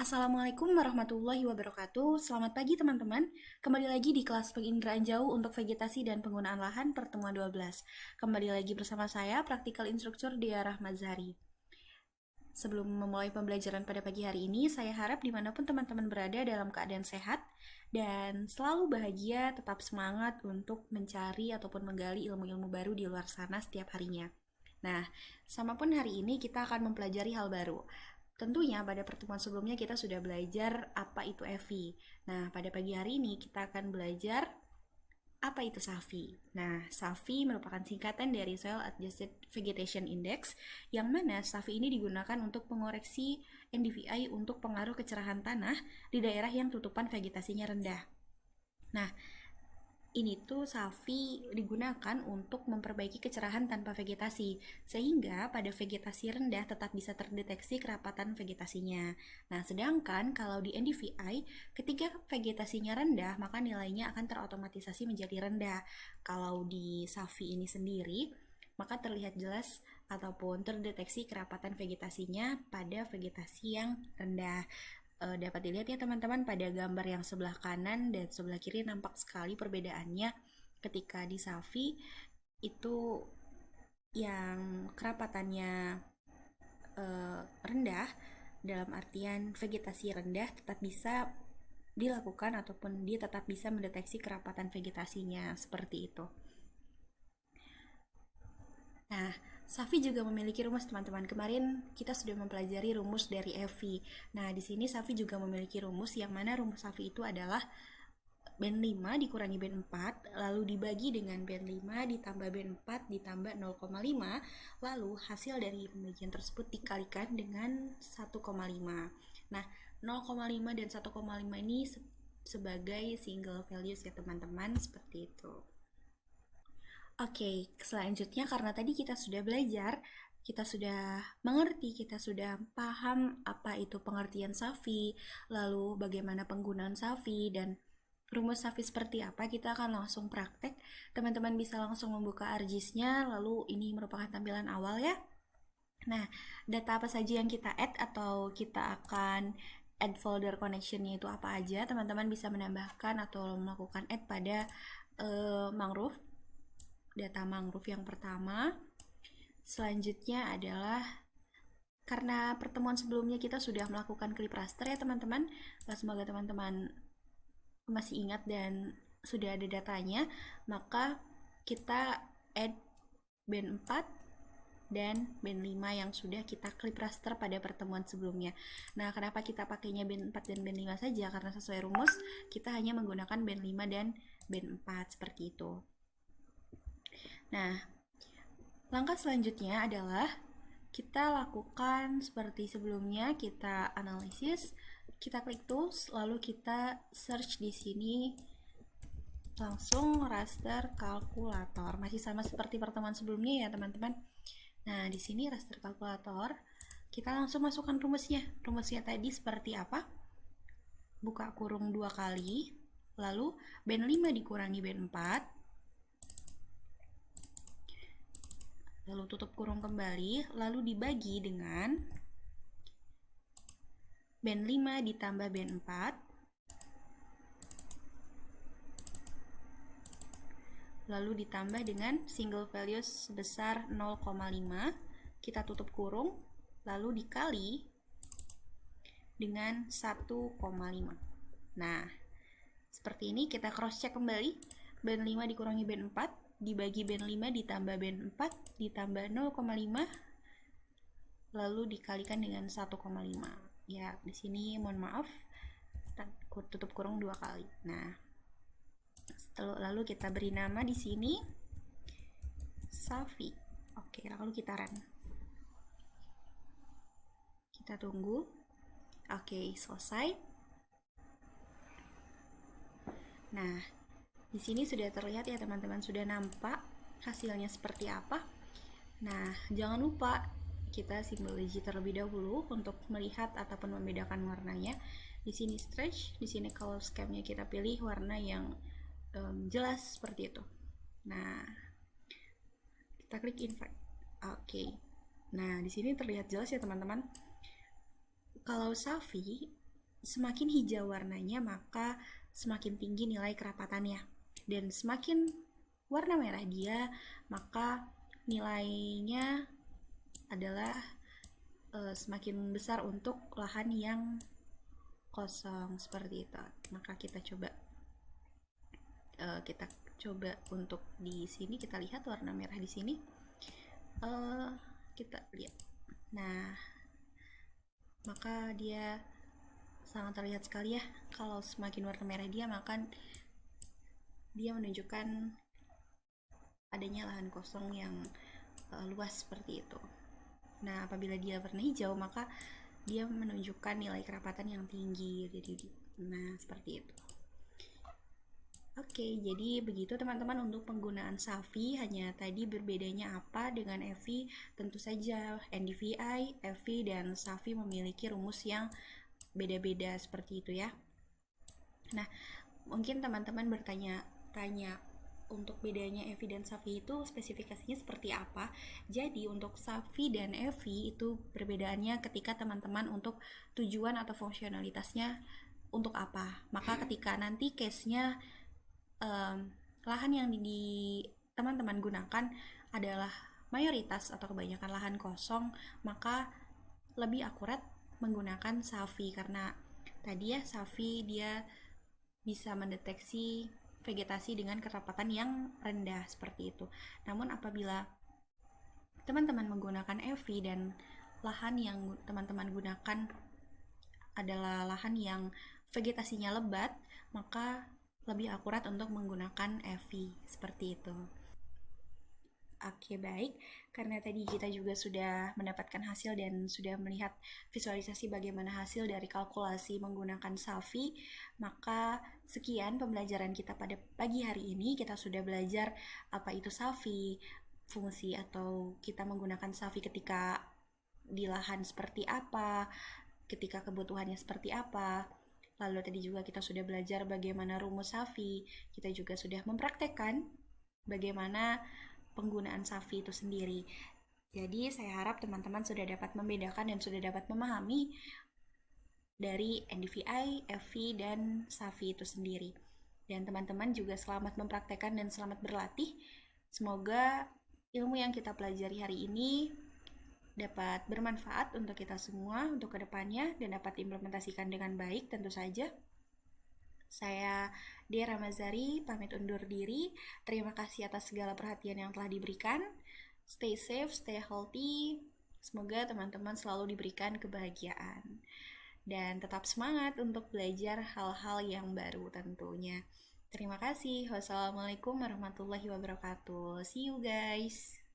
Assalamualaikum warahmatullahi wabarakatuh. Selamat pagi teman-teman. Kembali lagi di kelas penginderaan jauh untuk vegetasi dan penggunaan lahan pertemuan 12. Kembali lagi bersama saya, Practical Instructor Dea Rahmazari. Sebelum memulai pembelajaran pada pagi hari ini, saya harap dimanapun teman-teman berada dalam keadaan sehat dan selalu bahagia, tetap semangat untuk mencari ataupun menggali ilmu-ilmu baru di luar sana setiap harinya. Nah, sama pun hari ini kita akan mempelajari hal baru. Tentunya pada pertemuan sebelumnya kita sudah belajar apa itu EVI. Nah, pada pagi hari ini kita akan belajar apa itu SAVI. Nah, SAVI merupakan singkatan dari Soil Adjusted Vegetation Index, yang mana SAVI ini digunakan untuk mengoreksi NDVI untuk pengaruh kecerahan tanah di daerah yang tutupan vegetasinya rendah. Nah, ini tuh SAVI digunakan untuk memperbaiki kecerahan tanpa vegetasi, sehingga pada vegetasi rendah tetap bisa terdeteksi kerapatan vegetasinya. Nah, sedangkan kalau di NDVI, ketika vegetasinya rendah, maka nilainya akan terotomatisasi menjadi rendah. Kalau di SAVI ini sendiri, maka terlihat jelas ataupun terdeteksi kerapatan vegetasinya pada vegetasi yang rendah. Dapat dilihat ya teman-teman pada gambar yang sebelah kanan dan sebelah kiri nampak sekali perbedaannya ketika di SAVI itu yang kerapatannya rendah, dalam artian vegetasi rendah tetap bisa dilakukan ataupun dia tetap bisa mendeteksi kerapatan vegetasinya seperti itu. Nah, SAVI juga memiliki rumus teman-teman. Kemarin kita sudah mempelajari rumus dari EVI. Nah, di sini SAVI juga memiliki rumus yang mana rumus SAVI itu adalah band 5 dikurangi band 4, lalu dibagi dengan band 5 ditambah band 4 ditambah 0,5, lalu hasil dari pembagian tersebut dikalikan dengan 1,5. Nah, 0,5 dan 1,5 ini sebagai single values ya teman-teman, seperti itu. Oke, selanjutnya karena tadi kita sudah belajar, kita sudah mengerti, kita sudah paham apa itu pengertian SAVI, lalu bagaimana penggunaan SAVI, dan rumus SAVI seperti apa, kita akan langsung praktek. Teman-teman bisa langsung membuka ArcGIS-nya, lalu ini merupakan tampilan awal ya. Nah, data apa saja yang kita add atau kita akan add folder connection-nya itu apa aja, teman-teman bisa menambahkan atau melakukan add pada mangrove. Data mangrove yang pertama. Selanjutnya adalah karena pertemuan sebelumnya kita sudah melakukan clip raster ya teman-teman. Semoga teman-teman masih ingat dan sudah ada datanya, maka kita add band 4 dan band 5 yang sudah kita clip raster pada pertemuan sebelumnya. Nah, kenapa kita pakainya band 4 dan band 5 saja? Karena sesuai rumus, kita hanya menggunakan band 5 dan band 4 seperti itu. Nah, langkah selanjutnya adalah kita lakukan seperti sebelumnya, kita analisis, kita klik tools, lalu kita search di sini langsung raster kalkulator. Masih sama seperti pertemuan sebelumnya ya teman-teman. Nah, di sini raster kalkulator, kita langsung masukkan rumusnya. Rumusnya tadi seperti apa? Buka kurung 2 kali, lalu band 5 dikurangi band 4, lalu tutup kurung kembali, lalu dibagi dengan band 5 ditambah band 4, lalu ditambah dengan single values sebesar 0,5, kita tutup kurung, lalu dikali dengan 1,5. Nah, seperti ini kita cross check kembali, band 5 dikurangi band 4 dibagi band 5 ditambah band 4 ditambah 0,5 lalu dikalikan dengan 1,5. Ya, di sini mohon maaf tutup kurung 2 kali. Nah, lalu kita beri nama di sini SAVI. Oke, lalu kita run. Kita tunggu. Oke, selesai. Nah, di sini sudah terlihat ya teman-teman, sudah nampak hasilnya seperti apa. Nah, jangan lupa kita simbol digit terlebih dahulu untuk melihat ataupun membedakan warnanya. Di sini stretch, di sini color scheme-nya kita pilih warna yang jelas seperti itu. Nah, kita klik invert. Oke. Nah, di sini terlihat jelas ya teman-teman. Kalau SAVI semakin hijau warnanya maka semakin tinggi nilai kerapatannya. Dan semakin warna merah dia, maka nilainya adalah semakin besar untuk lahan yang kosong seperti itu. Maka kita coba untuk di sini kita lihat warna merah di sini. Kita lihat. Nah, maka dia sangat terlihat sekali ya, kalau semakin warna merah dia maka dia menunjukkan adanya lahan kosong yang luas seperti itu. Nah, apabila dia warna hijau maka dia menunjukkan nilai kerapatan yang tinggi. Jadi, nah seperti itu. Oke, jadi begitu teman-teman untuk penggunaan Safi. Hanya tadi berbedanya apa dengan Evi? Tentu saja NDVI, Evi, dan Safi memiliki rumus yang beda-beda seperti itu ya. Nah, mungkin teman-teman bertanya-tanya untuk bedanya Evi dan Safi itu spesifikasinya seperti apa. Jadi untuk Safi dan Evi itu perbedaannya ketika teman-teman untuk tujuan atau fungsionalitasnya untuk apa. Maka ketika nanti case-nya lahan yang di teman-teman gunakan adalah mayoritas atau kebanyakan lahan kosong, maka lebih akurat menggunakan Safi karena tadi ya Safi dia bisa mendeteksi vegetasi dengan kerapatan yang rendah seperti itu. Namun apabila teman-teman menggunakan Evi dan lahan yang teman-teman gunakan adalah lahan yang vegetasinya lebat, maka lebih akurat untuk menggunakan Evi seperti itu. Oke, baik. Karena tadi kita juga sudah mendapatkan hasil dan sudah melihat visualisasi bagaimana hasil dari kalkulasi menggunakan Safi, maka sekian pembelajaran kita pada pagi hari ini. Kita sudah belajar apa itu Safi, fungsi atau kita menggunakan Safi ketika di lahan seperti apa, ketika kebutuhannya seperti apa. Lalu tadi juga kita sudah belajar bagaimana rumus Safi. Kita juga sudah mempraktekkan bagaimana penggunaan Safi itu sendiri. Jadi saya harap teman-teman sudah dapat membedakan dan sudah dapat memahami dari NDVI, FV, dan Safi itu sendiri. Dan teman-teman juga selamat mempraktekkan dan selamat berlatih. Semoga ilmu yang kita pelajari hari ini dapat bermanfaat untuk kita semua untuk kedepannya dan dapat diimplementasikan dengan baik tentu saja. Saya Dea Ramazari pamit undur diri. Terima kasih atas segala perhatian yang telah diberikan. Stay safe, stay healthy. Semoga teman-teman selalu diberikan kebahagiaan. Dan tetap semangat untuk belajar hal-hal yang baru tentunya. Terima kasih. Wassalamualaikum warahmatullahi wabarakatuh. See you guys.